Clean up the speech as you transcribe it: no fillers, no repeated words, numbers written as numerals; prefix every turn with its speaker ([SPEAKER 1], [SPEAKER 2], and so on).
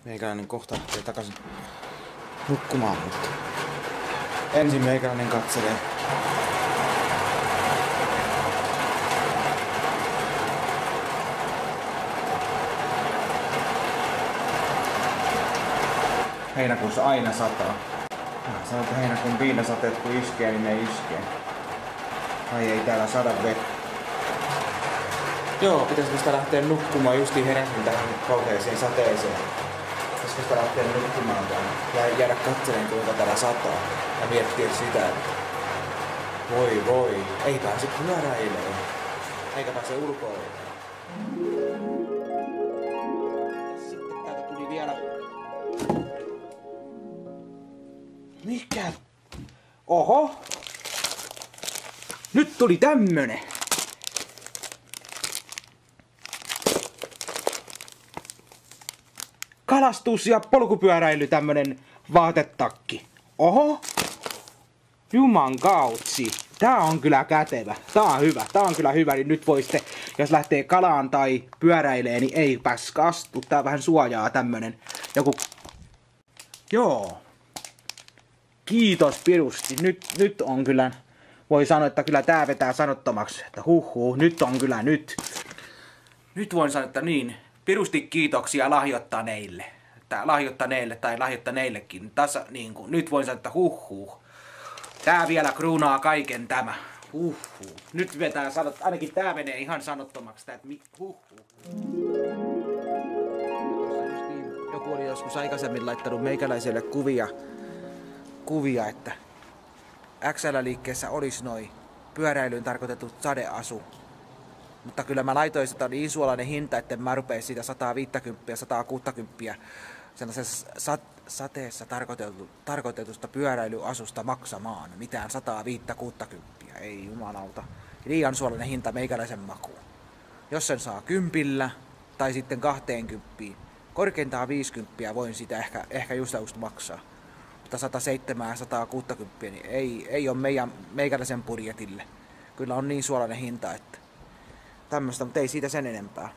[SPEAKER 1] Meikäläinen kohta lähtee takaisin nukkumaan, mutta ensin meikäläinen katselee heinäkuussa aina sataa. Sanoin, että heinäkuun viinasateet kun iskee, niin ne iskee. Ai ei täällä sada vettä. Joo, pitäisikö sitä lähteä nukkumaan? Justiin heräsin tähän kauheeseen sateeseen. Pitäisikö sitä lähteä nukkumaan ja jäädä katseleen kuinka täällä sataa. Ja miettiä sitä, että voi, ei pääse pyöräilemään. Eikä pääse ulkoilemaan. Sitten täältä tuli vielä... Mikä? Oho! Nyt tuli tämmönen! Kalastus- ja polkupyöräily tämmönen vaatetakki. Oho! Juman kautsi. Tää on kyllä kätevä. Tää on hyvä. Tää on kyllä hyvä. Niin nyt voi sitten, jos lähtee kalaan tai pyöräilee, niin ei pääs kastu. Tää vähän suojaa tämmönen. Joku... Joo. Kiitos pirusti. Nyt on kyllä... Voi sanoa, että kyllä tää vetää sanottomaksi. Että nyt on kyllä nyt. Nyt voin sanoa, että niin. Pirusti kiitoksia lahjoittaneille. Lahjoittaneille tai lahjoittaneillekin. Tässä niinku. Nyt voin sanoa, että Tää vielä kruunaa kaiken tämä. Nyt vetää ainakin tää menee ihan sanottomaksi. Joku oli joskus aikaisemmin laittanut meikäläiselle kuvia, että XL-liikkeessä olisi noi pyöräilyyn tarkoitetut sadeasu. Mutta kyllä mä laitoin sitä niin suolainen hinta, että mä rupein siitä 150 ja 160 sellaisessa sateessa tarkoitetusta pyöräilyasusta maksamaan. Mitään 150-160. Ei jumalauta. Liian suolainen hinta meikäläisen makuun. Jos sen saa 10 tai sitten 20, korkeintaan 50 voin sitä ehkä just maksaa. Mutta 107 ja 160 niin ei ole meikäläisen budjetille. Kyllä on niin suolainen hinta, että tämmöstä, mutta ei siitä sen enempää.